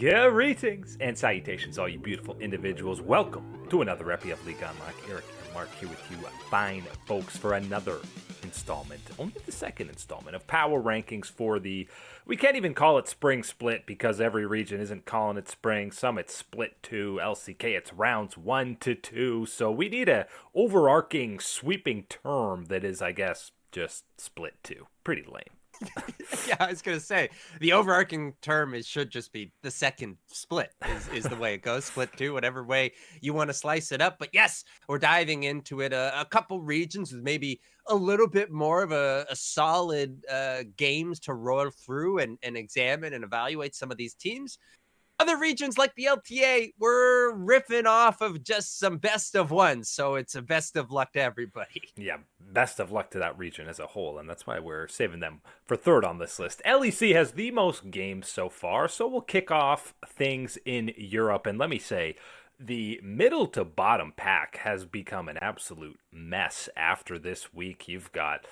Greetings and salutations, all you beautiful individuals. Welcome to another epi of League Unlock. Eric and Mark here with you, fine folks, for another installment, only the second installment of Power Rankings for the, we can't even call it Spring Split because every region isn't calling it Spring. Some it's Split 2, LCK, it's rounds 1 to 2. So we need a overarching, sweeping term that is, I guess, just Split 2. Pretty lame. Yeah, I was gonna say the overarching term should just be the second split is the way it goes. Split 2, whatever way you want to slice it up. But yes, we're diving into it. A couple regions with maybe a little bit more of a solid games to roll through and examine and evaluate some of these teams. Other regions like the LTA, we're riffing off of just some best of ones. So it's a best of luck to everybody. Yeah, best of luck to that region as a whole, and that's why we're saving them for third on this list. LEC has the most games so far, so we'll kick off things in Europe. And let me say, the middle to bottom pack has become an absolute mess after this week. You've got,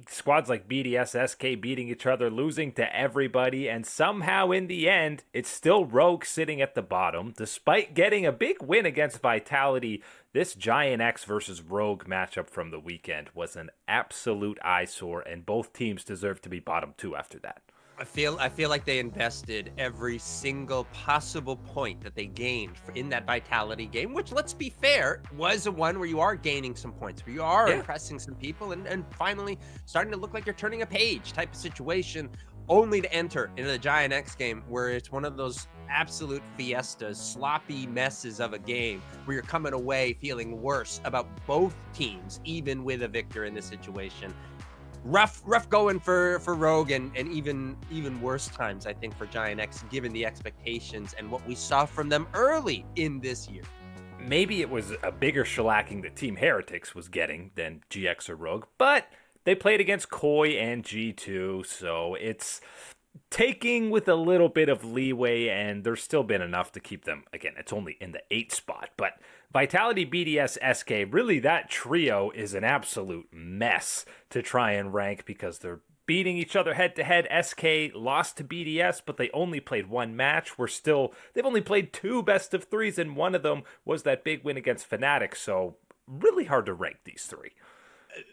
squads like BDS, SK beating each other, losing to everybody, and somehow in the end, it's still Rogue sitting at the bottom. Despite getting a big win against Vitality, this Giant X versus Rogue matchup from the weekend was an absolute eyesore, and both teams deserve to be bottom two after that. I feel like they invested every single possible point that they gained in that Vitality game, which, let's be fair, was a one where you are gaining some points, where you are impressing some people and finally starting to look like you're turning a page type of situation, only to enter into the Giant X game where it's one of those absolute fiestas, sloppy messes of a game where you're coming away feeling worse about both teams, even with a victor in this situation. Rough going for Rogue and even worse times, I think, for Giant X, given the expectations and what we saw from them early in this year. Maybe it was a bigger shellacking that Team Heretics was getting than GX or Rogue, but they played against Koi and G2, so it's taking with a little bit of leeway, and there's still been enough to keep them. Again, it's only in the 8th spot, but Vitality, BDS, SK, really that trio is an absolute mess to try and rank because they're beating each other head to head. SK lost to BDS, but they only played one match. They've only played 2 best of 3s, and one of them was that big win against Fnatic, so really hard to rank these three.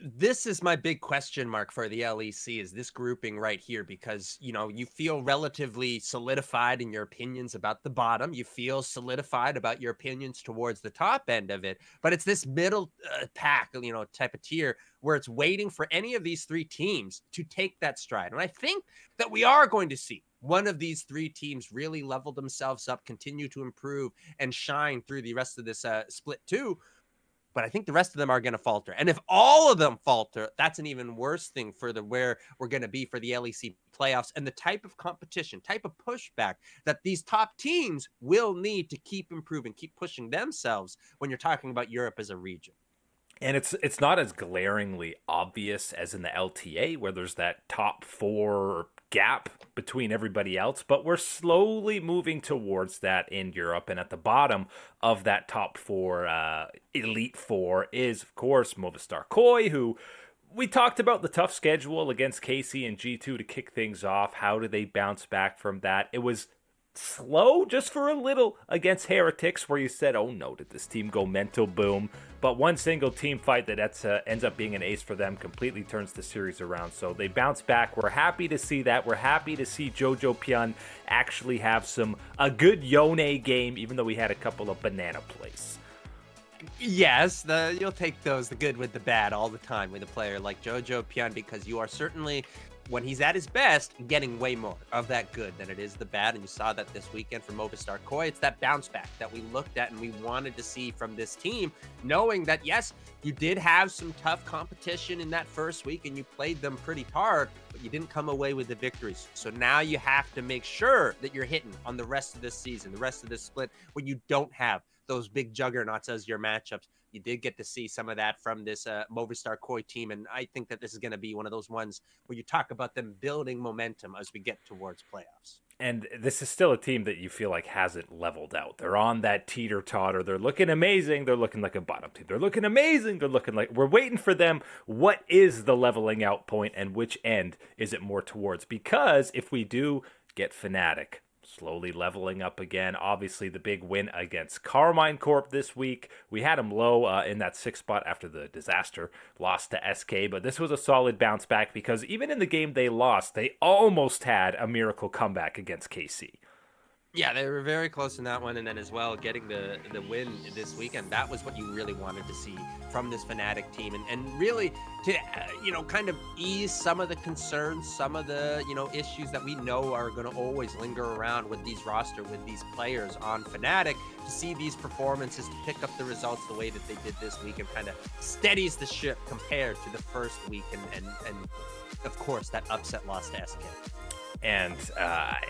This is my big question mark for the LEC, is this grouping right here, because, you feel relatively solidified in your opinions about the bottom. You feel solidified about your opinions towards the top end of it, but it's this middle pack, type of tier where it's waiting for any of these three teams to take that stride. And I think that we are going to see one of these three teams really level themselves up, continue to improve and shine through the rest of this split 2. But I think the rest of them are going to falter. And if all of them falter, that's an even worse thing for where we're going to be for the LEC playoffs and the type of competition, type of pushback that these top teams will need to keep improving, keep pushing themselves when you're talking about Europe as a region. And it's not as glaringly obvious as in the LTA, where there's that top 4 gap between everybody else, but we're slowly moving towards that in Europe. And at the bottom of that top 4, Elite 4, is, of course, Movistar Koi, who we talked about the tough schedule against KC and G2 to kick things off. How do they bounce back from that? It was slow just for a little against Heretics, where you said, oh no, did this team go mental boom? But one single team fight that ends up being an ace for them completely turns the series around. So they bounce back. We're happy to see that. We're happy to see Jojo Pyun actually have a good Yone game, even though we had a couple of banana plays. Yes, you'll take those, the good with the bad, all the time with a player like Jojo Pyun, because you are certainly, when he's at his best, getting way more of that good than it is the bad. And you saw that this weekend from Movistar Koi. It's that bounce back that we looked at and we wanted to see from this team, knowing that, yes, you did have some tough competition in that first week and you played them pretty hard, but you didn't come away with the victories. So now you have to make sure that you're hitting on the rest of this season, the rest of this split, when you don't have those big juggernauts as your matchups. You did get to see some of that from this Movistar Koi team, and I think that this is going to be one of those ones where you talk about them building momentum as we get towards playoffs. And this is still a team that you feel like hasn't leveled out. They're on that teeter-totter. They're looking amazing. They're looking like a bottom team. They're looking amazing. They're looking like... We're waiting for them. What is the leveling out point, and which end is it more towards? Because if we do get Fnatic, slowly leveling up again. Obviously, the big win against Carmine Corp this week. We had them low in that sixth spot after the disaster lost to SK, but this was a solid bounce back because even in the game they lost, they almost had a miracle comeback against KC. Yeah, they were very close in that one, and then as well getting the win this weekend. That was what you really wanted to see from this Fnatic team, and really to kind of ease some of the concerns, some of the issues that we know are going to always linger around with these roster, with these players on Fnatic. To see these performances, to pick up the results the way that they did this week, and kind of steadies the ship compared to the first week, and of course that upset loss to SK. And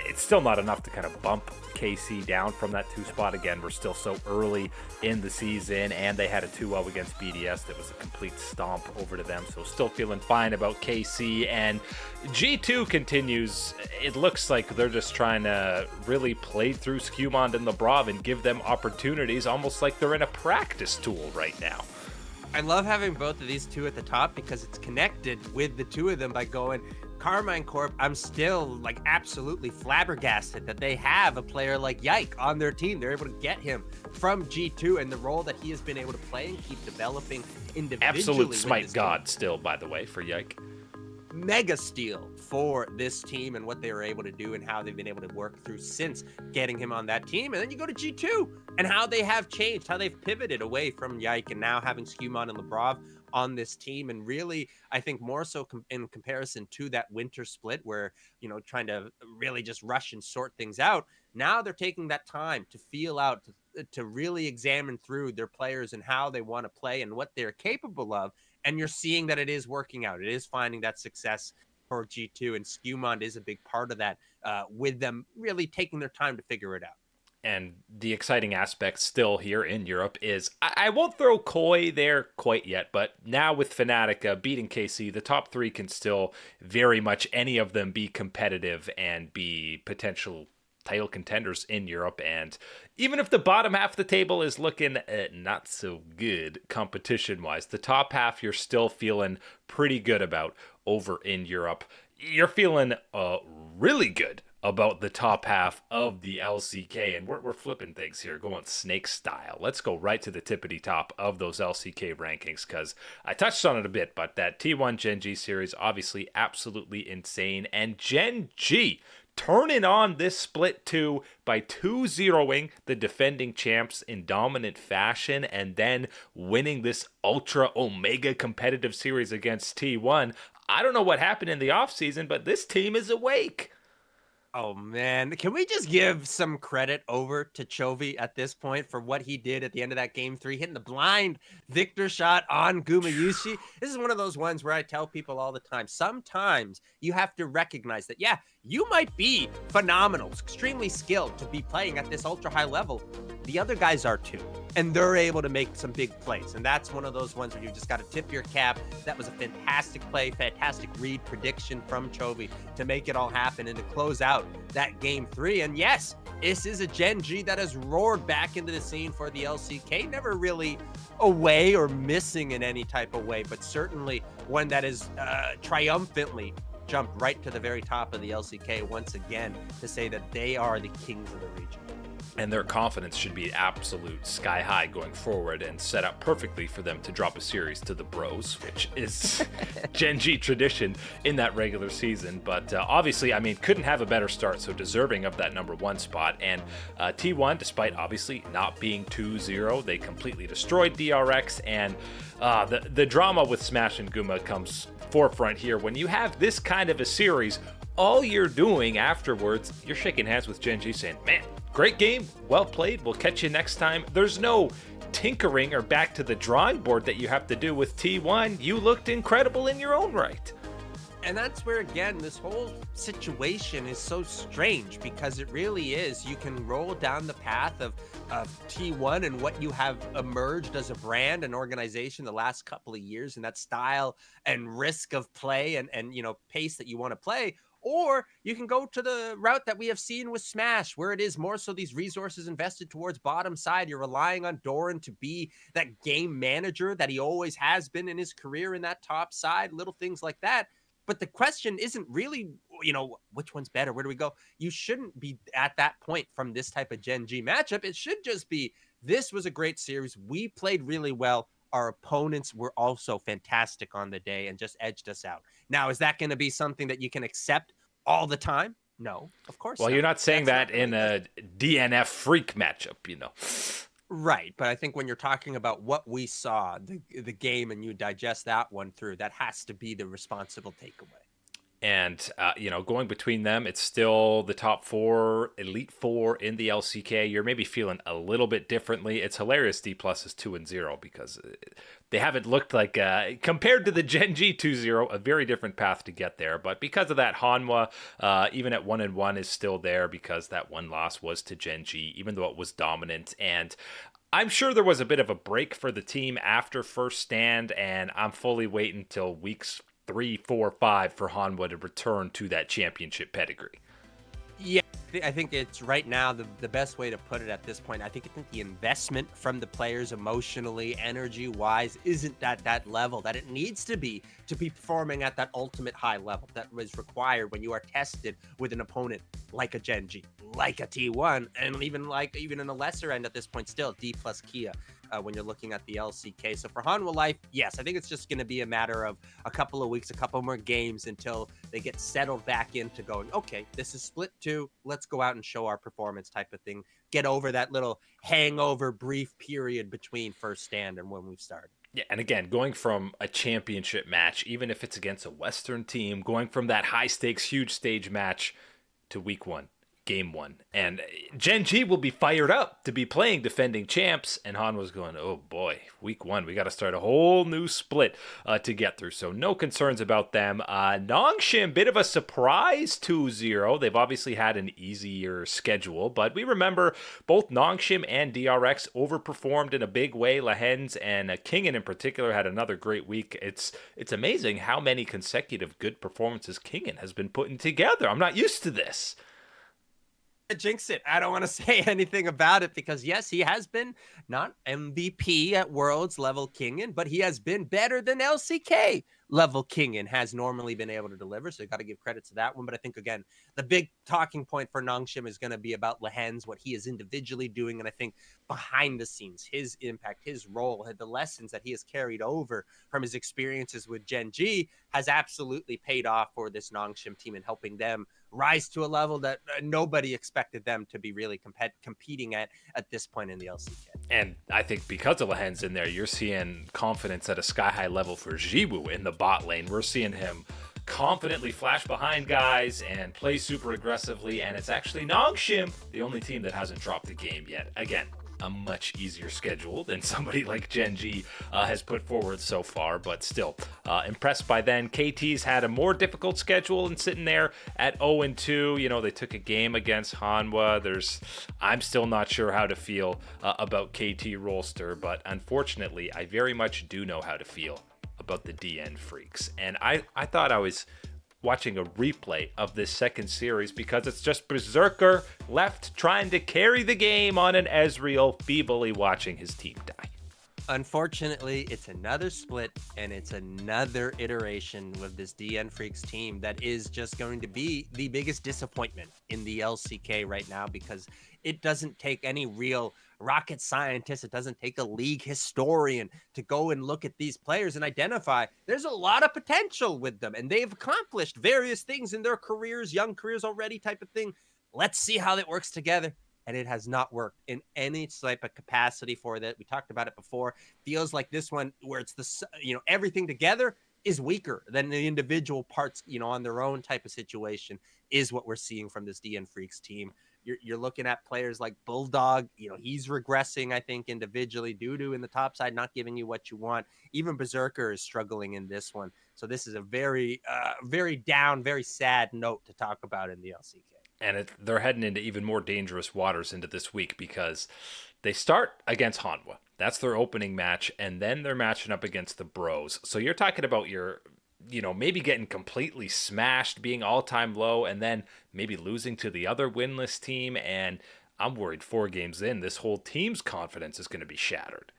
it's still not enough to kind of bump KC down from that 2 spot. Again, we're still so early in the season, and they had a 2-0 against BDS that was a complete stomp over to them. So still feeling fine about KC. And G2 continues. It looks like they're just trying to really play through Skewmond and Lebrov and give them opportunities, almost like they're in a practice tool right now. I love having both of these two at the top because it's connected with the two of them by going Carmine Corp. I'm still like absolutely flabbergasted that they have a player like Yike on their team. They're able to get him from G2, and the role that he has been able to play and keep developing individually. Absolute smite god still, by the way, for Yike. Mega steal for this team and what they were able to do and how they've been able to work through since getting him on that team. And then you go to G2 and how they have changed, how they've pivoted away from Yike and now having Skewmon and Lebrov on this team. And really, I think more so in comparison to that winter split where, trying to really just rush and sort things out. Now they're taking that time to feel out, to really examine through their players and how they want to play and what they're capable of. And you're seeing that it is working out. It is finding that success for G2, and Skewmond is a big part of that, with them really taking their time to figure it out. And the exciting aspect still here in Europe is, I won't throw Koi there quite yet, but now with Fnatic beating KC, the top 3 can still very much, any of them, be competitive and be potential title contenders in Europe. And even if the bottom half of the table is looking not so good competition wise, the top half you're still feeling pretty good about over in Europe. You're feeling really good about the top half of the LCK, and we're flipping things here, going snake style. Let's go right to the tippity top of those LCK rankings, because I touched on it a bit, but that T1 Gen.G series, obviously absolutely insane, and Gen.G turning on this split 2 by 2-0ing the defending champs in dominant fashion, and then winning this ultra omega competitive series against T1. I don't know what happened in the offseason, but this team is awake. Oh man, can we just give some credit over to Chovy at this point for what he did at the end of that game 3, hitting the blind victor shot on Gumayusi? This is one of those ones where I tell people all the time, sometimes you have to recognize that, yeah, you might be phenomenal, extremely skilled to be playing at this ultra high level. The other guys are too, and they're able to make some big plays. And that's one of those ones where you just got to tip your cap. That was a fantastic play, fantastic read prediction from Chovy to make it all happen and to close out that game 3. And yes, this is a Gen.G that has roared back into the scene for the LCK, never really away or missing in any type of way, but certainly one that is triumphantly jumped right to the very top of the LCK once again to say that they are the kings of the region. And their confidence should be absolute sky high going forward, and set up perfectly for them to drop a series to the Bros, which is Gen.G tradition in that regular season. But obviously, I mean, couldn't have a better start, so deserving of that number 1 spot. And T1, despite obviously not being 2-0, they completely destroyed DRX, and the drama with Smash and Guma comes forefront here. When you have this kind of a series, all you're doing afterwards, you're shaking hands with Gen.G saying, man, great game, well played, we'll catch you next time. There's no tinkering or back to the drawing board that you have to do with T1. You looked incredible in your own right. And that's where, again, this whole situation is so strange, because it really is. You can roll down the path of T1 and what you have emerged as a brand and organization the last couple of years, and that style and risk of play and pace that you want to play. Or you can go to the route that we have seen with Smash, where it is more so these resources invested towards bottom side. You're relying on Doran to be that game manager that he always has been in his career in that top side, little things like that. But the question isn't really which one's better? Where do we go? You shouldn't be at that point from this type of Gen.G matchup. It should just be, this was a great series. We played really well. Our opponents were also fantastic on the day and just edged us out. Now, is that going to be something that you can accept all the time? No, of course Well, not. you're not saying That's that not in a DNF freak matchup. right. But I think when you're talking about what we saw, the game, and you digest that one through, that has to be the responsible takeaway. And, going between them, it's still the top four, elite four in the LCK. You're maybe feeling a little bit differently. It's hilarious D Plus is 2-0 because they haven't looked like, compared to the Gen.G 2-0, a very different path to get there. But because of that, Hanwha, even at 1-1, is still there because that one loss was to Gen.G, even though it was dominant. And I'm sure there was a bit of a break for the team after first stand, and I'm fully waiting till weeks 3, 4, 5 for Hanwha to return to that championship pedigree. Yeah, I think it's right now the best way to put it at this point. I think the investment from the players emotionally, energy wise, isn't at that level that it needs to be performing at that ultimate high level that was required when you are tested with an opponent like a Gen.G, like a T1, and even in a lesser end at this point, still D plus Kia. When you're looking at the LCK. So for Hanwha Life, yes, I think it's just going to be a matter of a couple of weeks, a couple more games until they get settled back into going, okay, this is split 2. Let's go out and show our performance type of thing. Get over that little hangover brief period between first stand and when we've started. Yeah, and again, going from a championship match, even if it's against a Western team, going from that high stakes, huge stage match to week 1. Game 1. And Gen.G will be fired up to be playing defending champs, and Han was going, oh boy, week 1, we got to start a whole new split to get through. So no concerns about them. Nongshim, bit of a surprise 2-0. They've obviously had an easier schedule, but we remember both Nongshim and DRX overperformed in a big way. Lehens and Kingen in particular had another great week. It's amazing how many consecutive good performances Kingen has been putting together. I'm not used to this. Jinx it. I don't want to say anything about it because yes, he has been not MVP at Worlds level Kingen, but he has been better than LCK level Kingen has normally been able to deliver. So you got to give credit to that one. But I think again, the big talking point for Nongshim is going to be about Lehens, what he is individually doing. And I think behind the scenes, his impact, his role, the lessons that he has carried over from his experiences with Gen.G has absolutely paid off for this Nongshim team and helping them rise to a level that nobody expected them to be really competing at this point in the LCK. And I think because of Lehens in there, you're seeing confidence at a sky-high level for Jiwoo in the bot lane. We're seeing him confidently flash behind guys and play super aggressively, and it's actually Nongshim, the only team that hasn't dropped the game yet. Again, a much easier schedule than somebody like Gen.G has put forward so far, but still impressed by them. KT's had a more difficult schedule and sitting there at 0-2. They took a game against Hanwha. I'm still not sure how to feel about KT Rolster, but unfortunately, I very much do know how to feel about the DN Freaks. And I thought I was watching a replay of this second series because it's just Berserker left trying to carry the game on an Ezreal, feebly watching his team die. Unfortunately, it's another split and it's another iteration with this DN Freaks team that is just going to be the biggest disappointment in the LCK right now because it doesn't take any real rocket scientist. It doesn't take a league historian to go and look at these players and identify there's a lot of potential with them and they've accomplished various things in their careers, young careers already type of thing. Let's see how that works together. And it has not worked in any type of capacity for that. We talked about it before. Feels like this one where it's everything together is weaker than the individual parts, on their own type of situation is what we're seeing from this DN Freaks team. You're looking at players like Bulldog, he's regressing, I think, individually. Dudu in the top side, not giving you what you want. Even Berserker is struggling in this one. So this is a very, very down, very sad note to talk about in the LCK. And they're heading into even more dangerous waters into this week because they start against Hanwha. That's their opening match, and then they're matching up against the Bros. So you're talking about maybe getting completely smashed, being all-time low, and then maybe losing to the other winless team. And I'm worried 4 games in, this whole team's confidence is going to be shattered.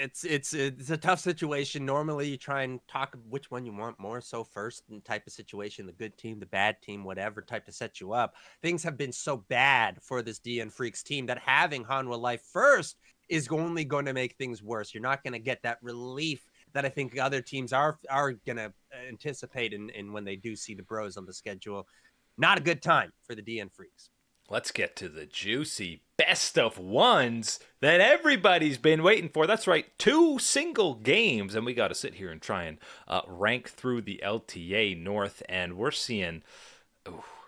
It's a tough situation. Normally, you try and talk which one you want more so first, and type of situation, the good team, the bad team, whatever type to set you up. Things have been so bad for this DN Freaks team that having Hanwha Life first is only going to make things worse. You're not going to get that relief that I think other teams are going to anticipate in when they do see the Bros on the schedule. Not a good time for the DN Freaks. Let's get to the juicy best of ones that everybody's been waiting for. That's right, 2 single games, and we got to sit here and try and rank through the LTA North, and we're seeing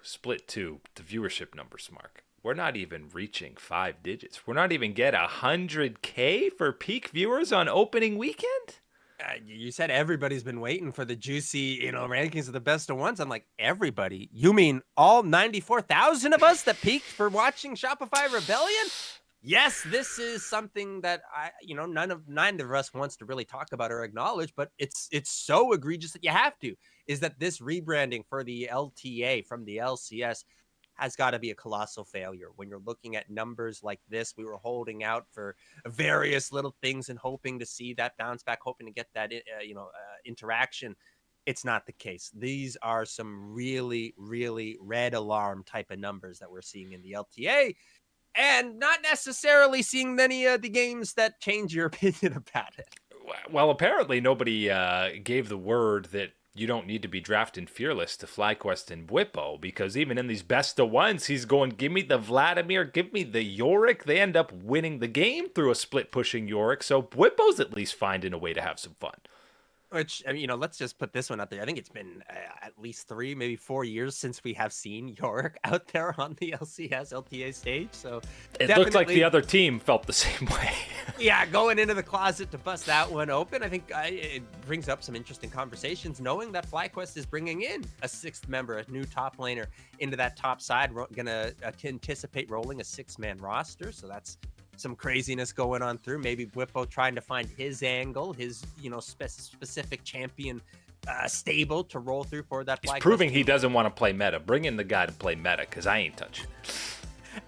split 2, the viewership numbers, Mark. We're not even reaching 5 digits. We're not even get 100K for peak viewers on opening weekend. You said everybody's been waiting for the juicy, rankings of the best of ones. I'm like, everybody? You mean all 94,000 of us that peaked for watching Shopify Rebellion? Yes, this is something that none of us wants to really talk about or acknowledge, but it's so egregious that you have to. Is that this rebranding for the LTA from the LCS has got to be a colossal failure. When you're looking at numbers like this, we were holding out for various little things and hoping to see that bounce back, hoping to get that, interaction. It's not the case. These are some really, really red alarm type of numbers that we're seeing in the LTA, and not necessarily seeing any of the games that change your opinion about it. Well, apparently nobody gave the word that you don't need to be drafting Fearless to FlyQuest and Bwipo, because even in these best of ones, he's going, give me the Vladimir, give me the Yorick. They end up winning the game through a split pushing Yorick, so Bwipo's at least finding a way to have some fun. Which, let's just put this one out there. I think it's been at least 3, maybe 4 years since we have seen Yorick out there on the LCS LTA stage. So it looked like the other team felt the same way. Yeah, going into the closet to bust that one open. I think it brings up some interesting conversations, knowing that FlyQuest is bringing in a 6th member, a new top laner into that top side. We're going to anticipate rolling a 6-man roster. So that's some craziness going on through. Maybe Bwipo trying to find his angle, his specific champion stable to roll through for that. He's proving he doesn't want to play meta. Bring in the guy to play meta, because I ain't touching it.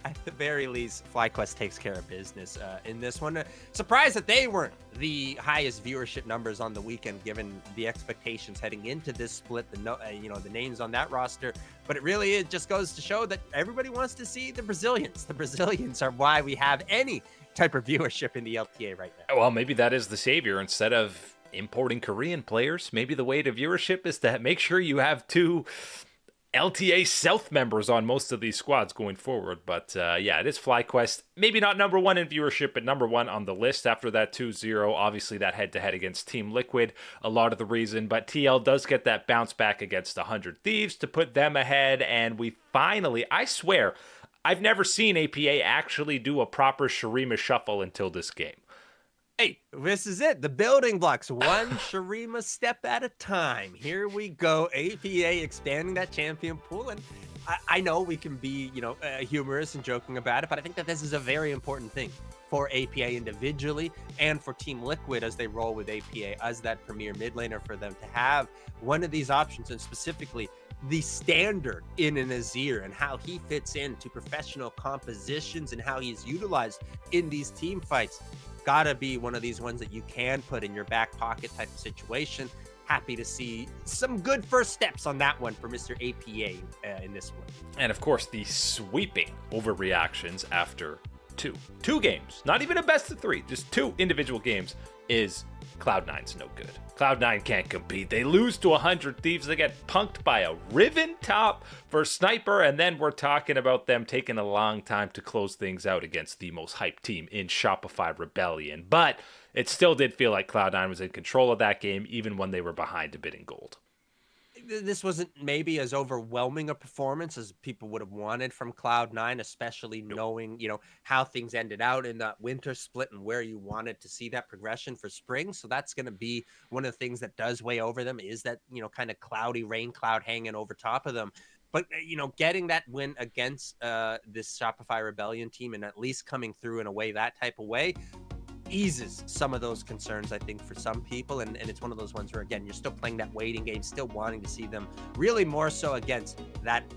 At the very least, FlyQuest takes care of business in this one. Surprised that they weren't the highest viewership numbers on the weekend, given the expectations heading into this split. The names on that roster, but it just goes to show that everybody wants to see the Brazilians. The Brazilians are why we have any type of viewership in the LTA right now. Well, maybe that is the savior. Instead of importing Korean players, maybe the way to viewership is to make sure you have 2 LTA South members on most of these squads going forward. But it is FlyQuest. Maybe not number 1 in viewership, but number 1 on the list after that 2-0. Obviously, that head-to-head against Team Liquid, a lot of the reason. But TL does get that bounce back against 100 Thieves to put them ahead. And we finally, I swear, I've never seen APA actually do a proper Shurima shuffle until this game. Hey, this is it. The building blocks, one Shurima step at a time. Here we go. APA expanding that champion pool. And I know we can be, humorous and joking about it, but I think that this is a very important thing for APA individually and for Team Liquid as they roll with APA as that premier mid laner, for them to have one of these options, and specifically the standard in an Azir and how he fits into professional compositions and how he's utilized in these team fights. Gotta be one of these ones that you can put in your back pocket type of situation. Happy to see some good first steps on that one for Mr. APA in this one. And of course, the sweeping overreactions after two games, not even a best of 3, just 2 individual games, is Cloud9's no good. Cloud9 can't compete. They lose to 100 Thieves. They get punked by a Riven top for Sniper, and then we're talking about them taking a long time to close things out against the most hyped team in Shopify Rebellion. But it still did feel like Cloud9 was in control of that game, even when they were behind a bit in gold. This wasn't maybe as overwhelming a performance as people would have wanted from Cloud9, especially knowing, how things ended out in that winter split and where you wanted to see that progression for spring. So that's going to be one of the things that does weigh over them, is that, kind of cloudy rain cloud hanging over top of them. But, getting that win against this Shopify Rebellion team and at least coming through in a way, that type of way, eases some of those concerns, I think, for some people. And it's one of those ones where, again, you're still playing that waiting game, still wanting to see them really more so against that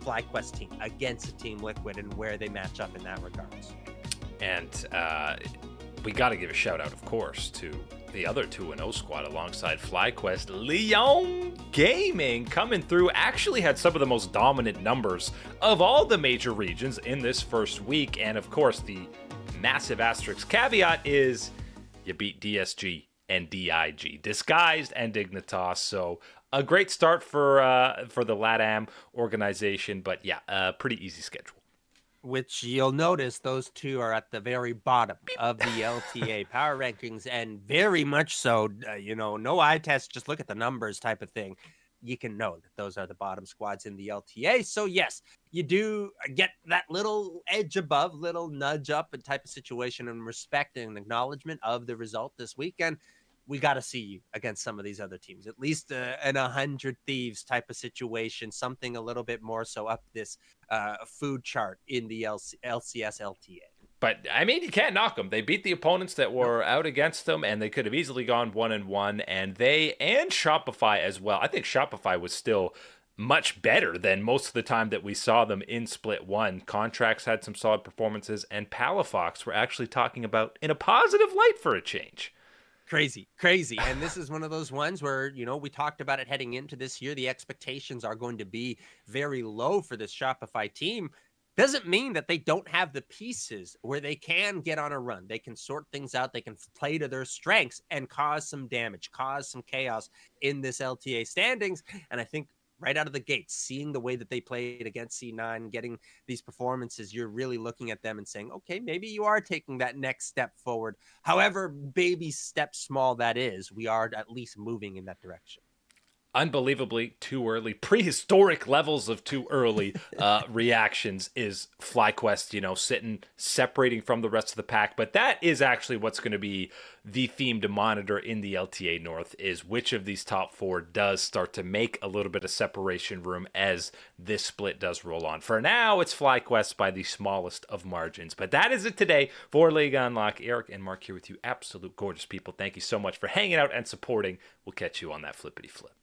FlyQuest team, against a Team Liquid, and where they match up in that regards. And We got to give a shout out, of course, to the other 2-0 squad alongside FlyQuest. Leon Gaming coming through, actually had some of the most dominant numbers of all the major regions in this first week. And of course, the massive asterisk caveat is you beat DSG and DIG, Disguised and Dignitas. So a great start for the LATAM organization, but yeah, a pretty easy schedule. Which you'll notice those two are at the very bottom of the LTA power rankings, and very much so, no eye test, just look at the numbers type of thing. You can know that those are the bottom squads in the LTA. So yes, you do get that little edge above, little nudge up and type of situation, and respect and acknowledgement of the result this weekend. We got to see you against some of these other teams, at least an 100 Thieves type of situation, something a little bit more so up this food chart in the LCS LTA. But, I mean, you can't knock them. They beat the opponents that were out against them, and they could have easily gone 1-1. And Shopify as well. I think Shopify was still much better than most of the time that we saw them in Split 1. Contracts had some solid performances, and Palafox were actually talking about in a positive light for a change. Crazy. And this is one of those ones where, we talked about it heading into this year. The expectations are going to be very low for this Shopify team. Doesn't mean that they don't have the pieces where they can get on a run. They can sort things out. They can play to their strengths and cause some damage, cause some chaos in this LTA standings. And I think right out of the gate, seeing the way that they played against C9, getting these performances, you're really looking at them and saying, okay, maybe you are taking that next step forward. However baby step small that is, we are at least moving in that direction. Unbelievably too early, prehistoric levels of too early reactions is FlyQuest, separating from the rest of the pack. But that is actually what's going to be the theme to monitor in the LTA North, is which of these top four does start to make a little bit of separation room as this split does roll on. For now, it's FlyQuest by the smallest of margins. But that is it today for Liga Unlock. Eric and Mark here with you, absolute gorgeous people. Thank you so much for hanging out and supporting. We'll catch you on that flippity flip.